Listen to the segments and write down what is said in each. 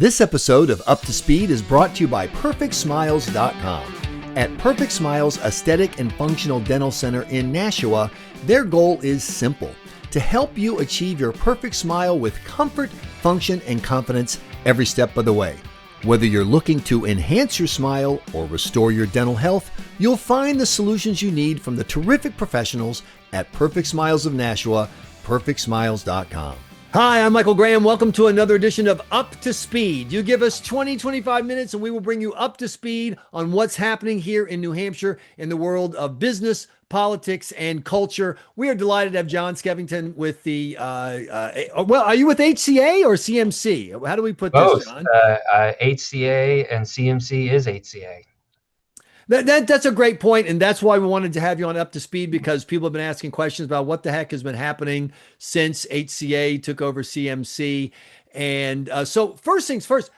This episode of Up to Speed is brought to you by PerfectSmiles.com. At Perfect Smiles Aesthetic and Functional Dental Center in Nashua, their goal is simple: to help you achieve your perfect smile with comfort, function, and confidence every step of the way. Whether you're looking to enhance your smile or restore your dental health, you'll find the solutions you need from the terrific professionals at Perfect Smiles of Nashua, PerfectSmiles.com. Hi, I'm Michael Graham. Welcome to another edition of Up to Speed. You give us 25 minutes and we will bring you up to speed on what's happening here in New Hampshire in the world of business, politics, and culture. We are delighted to have John Skevington with the, are you with HCA or CMC? How do we put Both. this, John? HCA and CMC is HCA. That's a great point, and that's why we wanted to have you on Up to Speed, because people have been asking questions about what the heck has been happening since HCA took over CMC. And so first things first,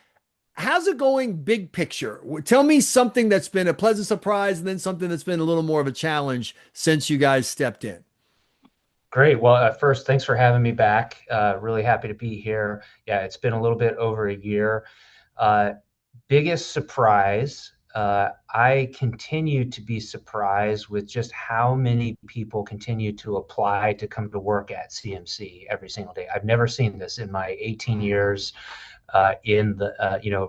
how's it going big picture? Tell me something that's been a pleasant surprise and then something that's been a little more of a challenge since you guys stepped in. Great. Well, first, thanks for having me back. Really happy to be here. Yeah, it's been a little bit over a year. Biggest surprise, I continue to be surprised with just how many people continue to apply to come to work at CMC every single day. I've never seen this in my 18 years in the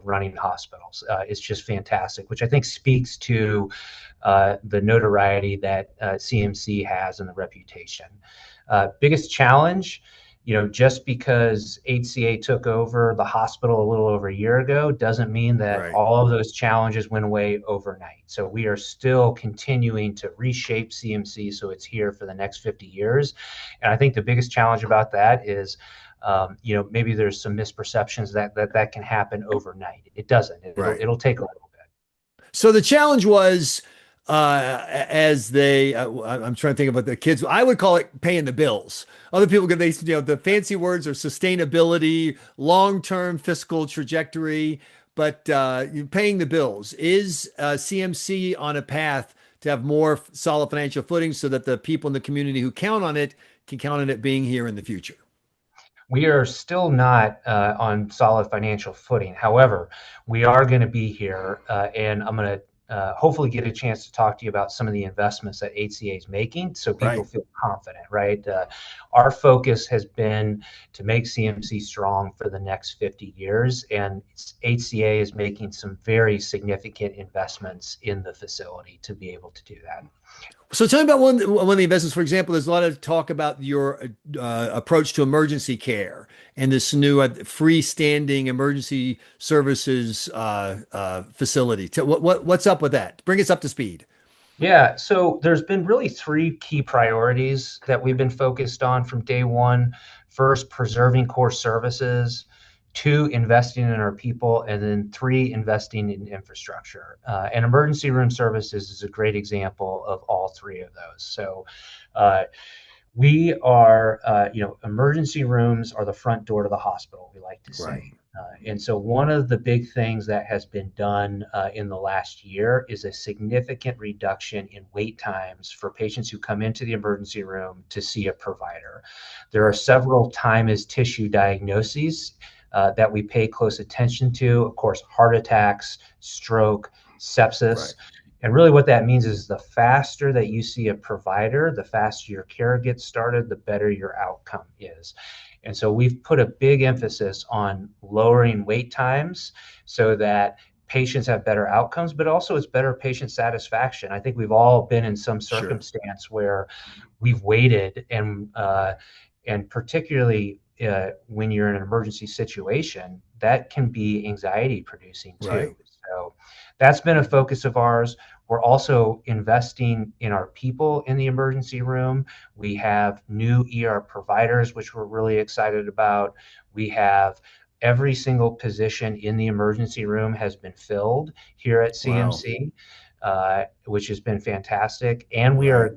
running hospitals. It's just fantastic, which I think speaks to the notoriety that CMC has and the reputation. Biggest challenge, just because HCA took over the hospital a little over a year ago doesn't mean that all of those challenges went away overnight. So we are still continuing to reshape CMC so it's here for the next 50 years. And I think the biggest challenge about that is, maybe there's some misperceptions that can happen overnight. It doesn't. It'll take a little bit. So the challenge was, I'm trying to think about the kids. I would call it paying the bills. Other people get the fancy words are sustainability, long-term fiscal trajectory, but paying the bills. Is CMC on a path to have more solid financial footing so that the people in the community who count on it can count on it being here in the future? We are still not on solid financial footing. However, we are going to be here, and I'm going to hopefully get a chance to talk to you about some of the investments that HCA is making so people feel confident, right? Our focus has been to make CMC strong for the next 50 years, and HCA is making some very significant investments in the facility to be able to do that. So tell me about one of the investments. For example, there's a lot of talk about your approach to emergency care and this new freestanding emergency services facility. What's up with that? Bring us up to speed. Yeah, so there's been really three key priorities that we've been focused on from day one. First, preserving core services. 2, investing in our people, and then 3, investing in infrastructure. And emergency room services is a great example of all 3 of those. So we are, emergency rooms are the front door to the hospital, we like to say. And so one of the big things that has been done in the last year is a significant reduction in wait times for patients who come into the emergency room to see a provider. There are several time is tissue diagnoses that we pay close attention to. Of course, heart attacks, stroke, sepsis. And really what that means is the faster that you see a provider, the faster your care gets started, the better your outcome is. And so we've put a big emphasis on lowering wait times so that patients have better outcomes, but also it's better patient satisfaction. I think we've all been in some circumstance where we've waited, and particularly when you're in an emergency situation, that can be anxiety producing too. So that's been a focus of ours. We're also investing in our people in the emergency room. We have new ER providers, which we're really excited about. We have every single position in the emergency room has been filled here at CMC, which has been fantastic. And we are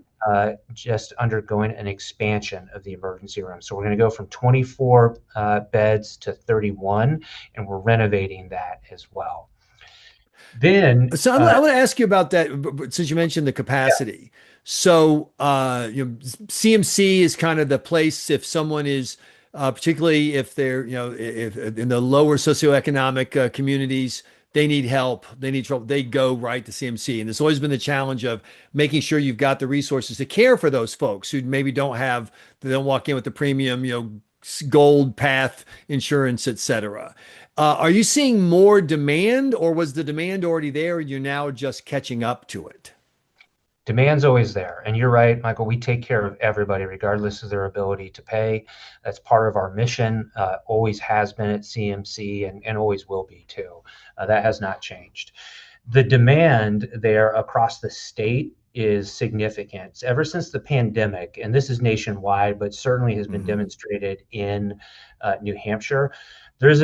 just undergoing an expansion of the emergency room. So we're going to go from 24 beds to 31, and we're renovating that as well. So I want to ask you about that since you mentioned the capacity. Yeah. So, CMC is kind of the place if someone is particularly if they're, if in the lower socioeconomic communities, they need help, they need trouble, they go right to CMC. And it's always been the challenge of making sure you've got the resources to care for those folks who maybe they don't walk in with the premium, gold path insurance, et cetera. Are you seeing more demand, or was the demand already there and you're now just catching up to it? Demand's always there. And you're right, Michael, we take care of everybody regardless of their ability to pay. That's part of our mission, always has been at CMC and always will be too. That has not changed. The demand there across the state is significant. Ever since the pandemic, and this is nationwide, but certainly has been demonstrated in New Hampshire, there's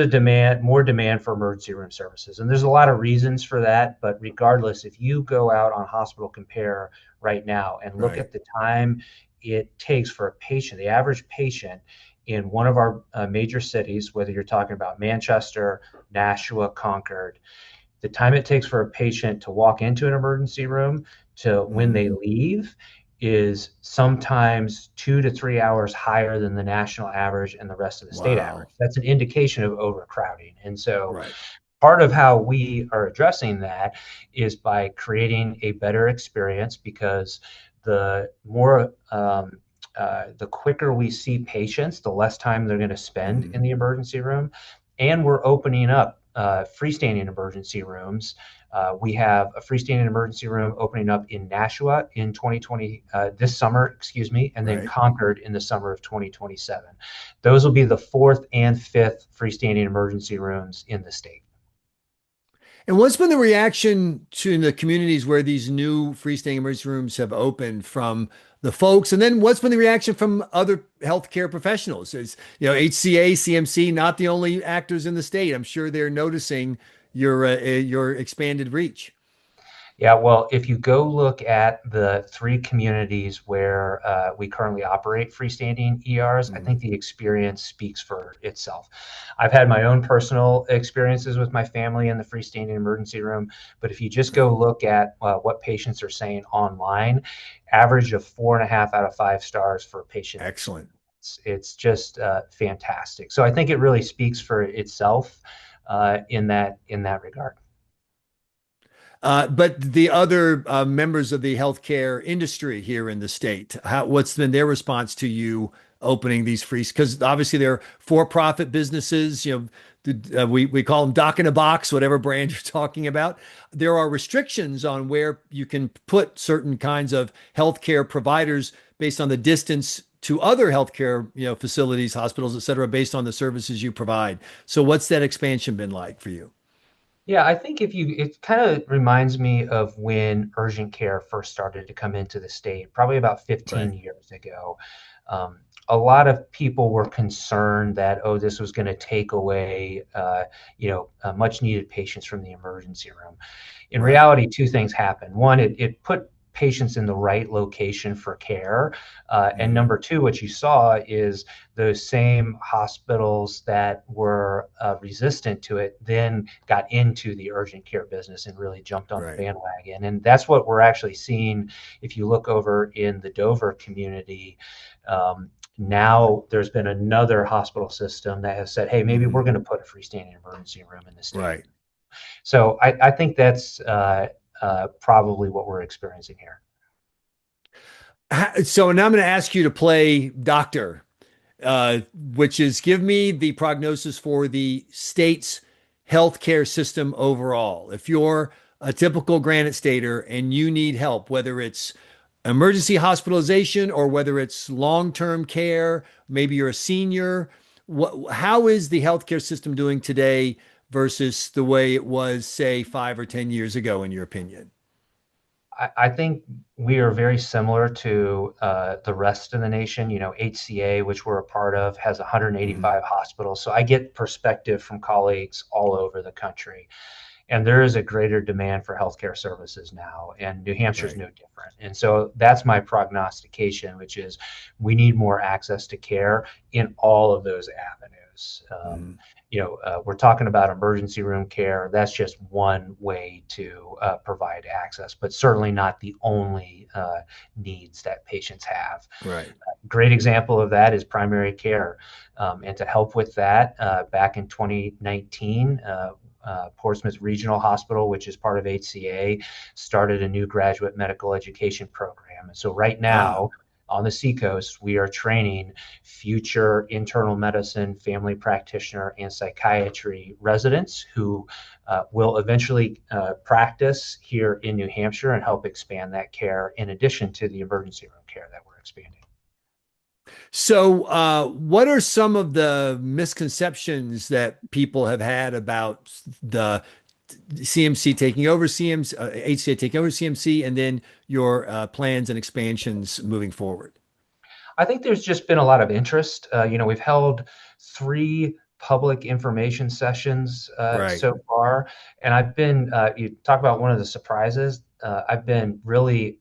more demand for emergency room services. And there's a lot of reasons for that. But regardless, if you go out on Hospital Compare right now and look at the time it takes for a patient, the average patient in one of our major cities, whether you're talking about Manchester, Nashua, Concord, the time it takes for a patient to walk into an emergency room to when they leave is sometimes 2 to 3 hours higher than the national average and the rest of the state average. That's an indication of overcrowding. And so part of how we are addressing that is by creating a better experience, because the quicker we see patients, the less time they're going to spend in the emergency room. And we're opening up freestanding emergency rooms. We have a freestanding emergency room opening up in Nashua in 2020, this summer, excuse me, and then Concord in the summer of 2027. Those will be the 4th and 5th freestanding emergency rooms in the state. And what's been the reaction to the communities where these new freestanding emergency rooms have opened from the folks? And then what's been the reaction from other healthcare professionals? Is, HCA, CMC, not the only actors in the state. I'm sure they're noticing your expanded reach. Yeah, well, if you go look at the 3 communities where we currently operate freestanding ERs, I think the experience speaks for itself. I've had my own personal experiences with my family in the freestanding emergency room, but if you just go look at what patients are saying online, average of 4.5 out of 5 stars for patient. Excellent. It's just fantastic. So I think it really speaks for itself in that regard. But the other members of the healthcare industry here in the state, what's been their response to you opening these free? Because obviously they're for-profit businesses. We call them doc in a box, whatever brand you're talking about. There are restrictions on where you can put certain kinds of healthcare providers based on the distance to other healthcare, facilities, hospitals, et cetera, based on the services you provide. So what's that expansion been like for you? Yeah, I think it kind of reminds me of when urgent care first started to come into the state, probably about 15 years ago. A lot of people were concerned that, this was going to take away, much needed patients from the emergency room. In reality, 2 things happened. One, it put patients in the right location for care. And number 2, what you saw is those same hospitals that were resistant to it then got into the urgent care business and really jumped on the bandwagon. And that's what we're actually seeing. If you look over in the Dover community, now there's been another hospital system that has said, hey, maybe we're going to put a freestanding emergency room in the state. So I think that's probably what we're experiencing here. So now I'm going to ask you to play doctor, which is give me the prognosis for the state's healthcare system overall. If you're a typical Granite Stater and you need help, whether it's emergency hospitalization or whether it's long-term care, maybe you're a senior, how is the healthcare system doing today versus the way it was, say, 5 or 10 years ago, in your opinion? I think we are very similar to the rest of the nation. HCA, which we're a part of, has 185 hospitals. So I get perspective from colleagues all over the country. And there is a greater demand for healthcare services now, and New Hampshire is no different. And so that's my prognostication, which is we need more access to care in all of those avenues. goes. We're talking about emergency room care. That's just one way to provide access, but certainly not the only needs that patients have. Right. Great example of that is primary care. And to help with that, back in 2019, Portsmouth Regional Hospital, which is part of HCA, started a new graduate medical education program. And so right now, on the Seacoast, we are training future internal medicine, family practitioner, and psychiatry residents who will eventually practice here in New Hampshire and help expand that care in addition to the emergency room care that we're expanding. So, what are some of the misconceptions that people have had about the CMC taking over CMC, HCA taking over CMC, and then your plans and expansions moving forward? I think there's just been a lot of interest. We've held 3 public information sessions Right. so far, and I've been. You talk about one of the surprises. I've been really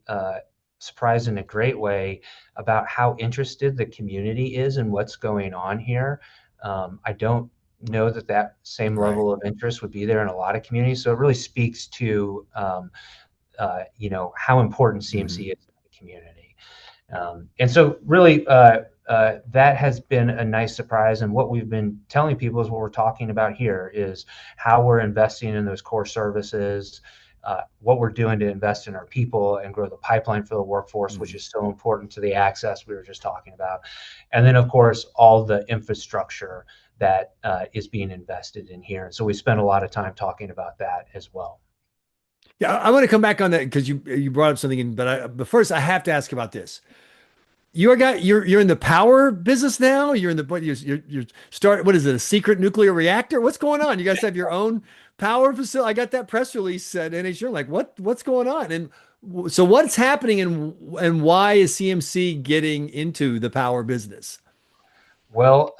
surprised in a great way about how interested the community is in what's going on here. I don't know that same Right. level of interest would be there in a lot of communities. So it really speaks to how important CMC is in the community. And so really that has been a nice surprise. And what we've been telling people is what we're talking about here is how we're investing in those core services, what we're doing to invest in our people and grow the pipeline for the workforce, which is so important to the access we were just talking about. And then, of course, all the infrastructure that is being invested in here. And so we spend a lot of time talking about that as well. Yeah, I want to come back on that because you brought up something, but first I have to ask about this. You're in the power business now. You're in the you're start. What is it? A secret nuclear reactor? What's going on? You guys have your own power facility. I got that press release at NHR. Like what's going on? And so what's happening and why is CMC getting into the power business? Well,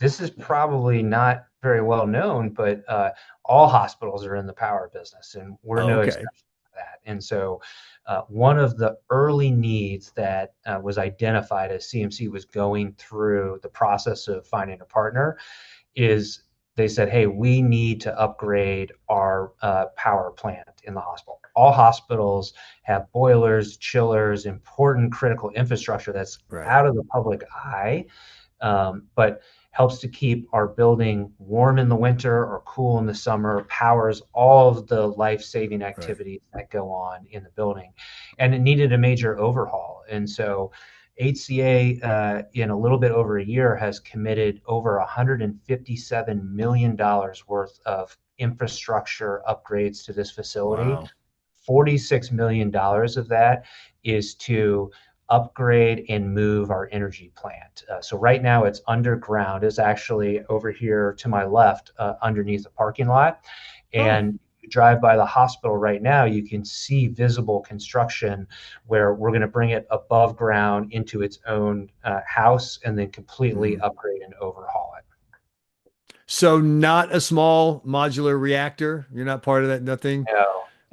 this is probably not very well known, but all hospitals are in the power business, and we're no Okay. exception to that. And so one of the early needs that was identified as CMC was going through the process of finding a partner is they said, hey, we need to upgrade our power plant in the hospital. All hospitals have boilers, chillers, important critical infrastructure that's out of the public eye, but helps to keep our building warm in the winter or cool in the summer, powers all of the life-saving activities that go on in the building. And it needed a major overhaul. And so HCA, in a little bit over a year, has committed over $157 million worth of infrastructure upgrades to this facility. Wow. $46 million of that is to upgrade and move our energy plant. So right now it's underground. It's actually over here to my left, underneath the parking lot. And you drive by the hospital right now, you can see visible construction where we're going to bring it above ground into its own house and then completely upgrade and overhaul it. So not a small modular reactor. You're not part of that. Nothing.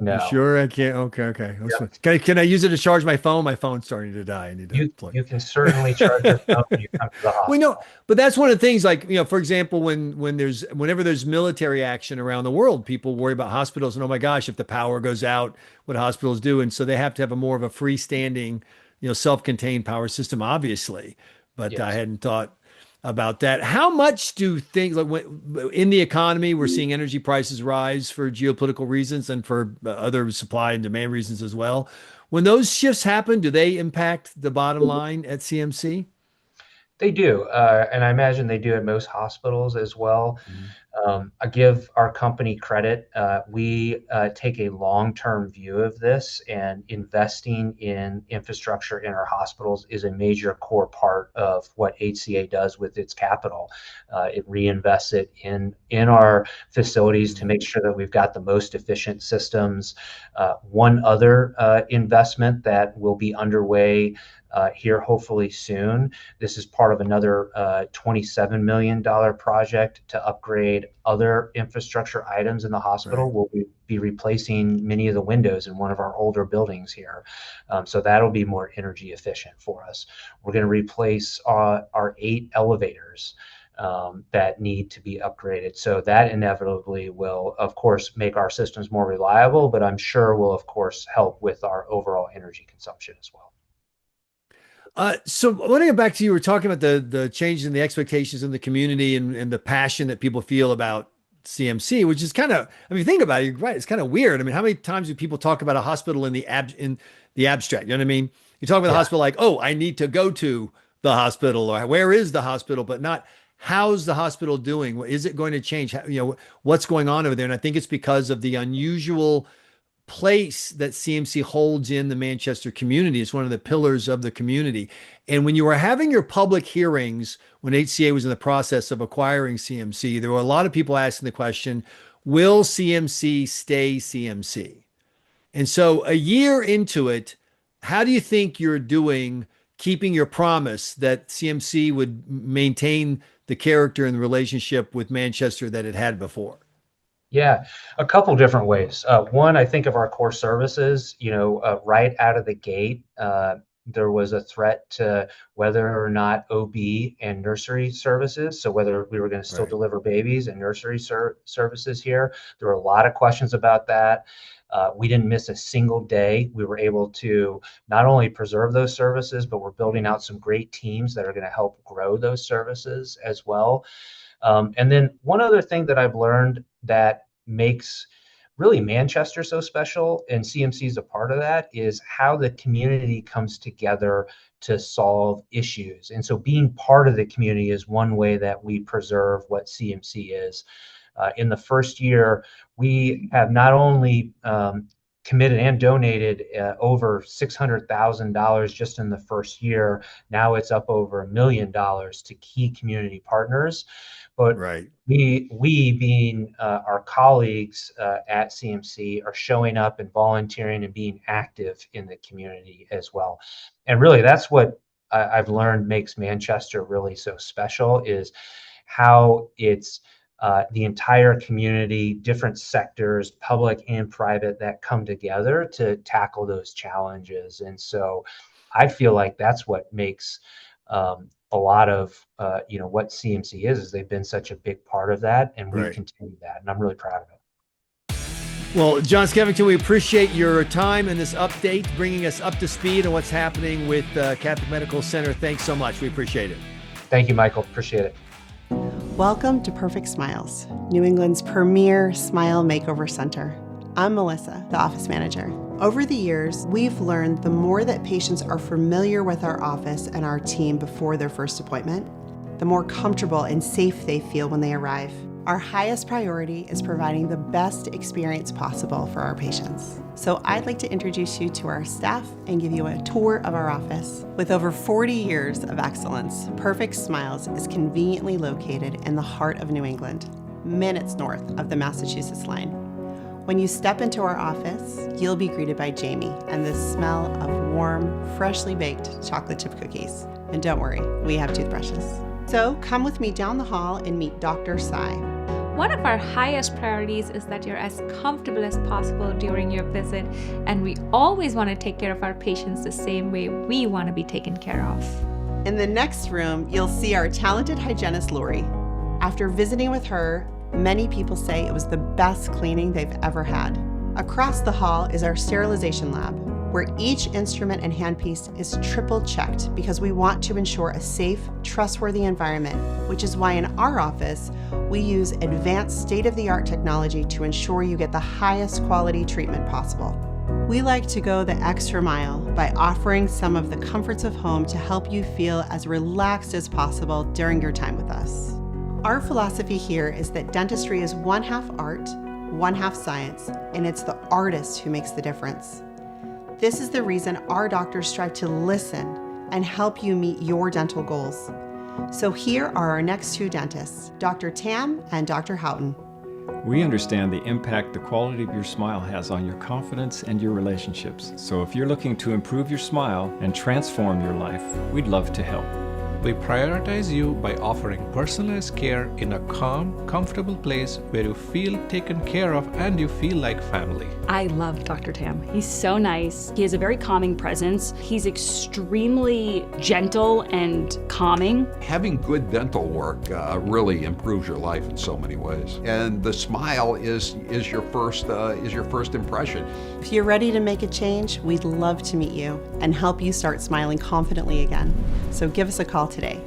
No. You sure? I can't. Okay. Yeah. Can I use it to charge my phone? My phone's starting to die. I need to plug. You can certainly charge your phone when you come to the hospital. We know, but that's one of the things. Like for example, whenever there's military action around the world, people worry about hospitals and oh my gosh, if the power goes out, what hospitals do, and so they have to have a more of a freestanding, self-contained power system, obviously. But Yes. I hadn't thought about that. How much do things like in the economy, we're seeing energy prices rise for geopolitical reasons and for other supply and demand reasons as well. When those shifts happen, do they impact the bottom line at CMC? They do, and I imagine they do at most hospitals as well. I give our company credit. We take a long-term view of this, and investing in infrastructure in our hospitals is a major core part of what HCA does with its capital. It reinvests it in our facilities to make sure that we've got the most efficient systems. One other investment that will be underway here hopefully soon. This is part of another $27 million project to upgrade other infrastructure items in the hospital. We'll be replacing many of the windows in one of our older buildings here. So that'll be more energy efficient for us. We're going to replace our 8 elevators. that need to be upgraded. So that inevitably will, of course, make our systems more reliable, but I'm sure will, of course, help with our overall energy consumption as well. So I want to get back to you were talking about the changes in the expectations in the community and the passion that people feel about CMC, which is kind of, I mean, think about it, you're right. It's kind of weird. I mean, how many times do people talk about a hospital in the abstract? You know what I mean? You talk about the hospital like, oh, I need to go to the hospital, or where is the hospital, but not how's the hospital doing? Is it going to change? What's going on over there? And I think it's because of the unusual place that CMC holds in the Manchester community. It's one of the pillars of the community. And when you were having your public hearings, when HCA was in the process of acquiring CMC, there were a lot of people asking the question, will CMC stay CMC? And so a year into it, how do you think you're doing keeping your promise that CMC would maintain the character and the relationship with Manchester that it had before? Yeah, a couple different ways. One, I think of our core services, right out of the gate, there was a threat to whether or not OB and nursery services, so whether we were going to still deliver babies and nursery services here. There were a lot of questions about that. We didn't miss a single day. We were able to not only preserve those services, but we're building out some great teams that are going to help grow those services as well. And then one other thing that I've learned that makes really Manchester so special, and CMC is a part of that, is how the community comes together to solve issues. And so being part of the community is one way that we preserve what CMC is. In the first year, we have not only committed and donated over $600,000 just in the first year. Now it's up over $1 million to key community partners. But we being our colleagues at CMC are showing up and volunteering and being active in the community as well. And really, that's what I've learned makes Manchester really so special, is how it's the entire community, different sectors, public and private, that come together to tackle those challenges. And so I feel like that's what makes a lot of what CMC is they've been such a big part of that, and we continue that, and I'm really proud of it. Well, John Skevington, we appreciate your time and this update, bringing us up to speed on what's happening with Catholic Medical Center. Thanks so much. We appreciate it. Thank you, Michael. Appreciate it. Welcome to Perfect Smiles, New England's premier smile makeover center. I'm Melissa, the office manager. Over the years, we've learned the more that patients are familiar with our office and our team before their first appointment, the more comfortable and safe they feel when they arrive. Our highest priority is providing the best experience possible for our patients. So I'd like to introduce you to our staff and give you a tour of our office. With over 40 years of excellence, Perfect Smiles is conveniently located in the heart of New England, minutes north of the Massachusetts line. When you step into our office, you'll be greeted by Jamie and the smell of warm, freshly baked chocolate chip cookies. And don't worry, we have toothbrushes. So come with me down the hall and meet Dr. Sai. One of our highest priorities is that you're as comfortable as possible during your visit, and we always want to take care of our patients the same way we want to be taken care of. In the next room, you'll see our talented hygienist, Lori. After visiting with her, many people say it was the best cleaning they've ever had. Across the hall is our sterilization lab, where each instrument and handpiece is triple checked because we want to ensure a safe, trustworthy environment, which is why in our office, we use advanced state-of-the-art technology to ensure you get the highest quality treatment possible. We like to go the extra mile by offering some of the comforts of home to help you feel as relaxed as possible during your time with us. Our philosophy here is that dentistry is one half art, one half science, and it's the artist who makes the difference. This is the reason our doctors strive to listen and help you meet your dental goals. So here are our next two dentists, Dr. Tam and Dr. Houghton. We understand the impact the quality of your smile has on your confidence and your relationships. So if you're looking to improve your smile and transform your life, we'd love to help. We prioritize you by offering personalized care in a calm, comfortable place where you feel taken care of and you feel like family. I love Dr. Tam. He's so nice. He has a very calming presence. He's extremely gentle and calming. Having good dental work really improves your life in so many ways. And the smile is your first impression. If you're ready to make a change, we'd love to meet you and help you start smiling confidently again. So give us a call today.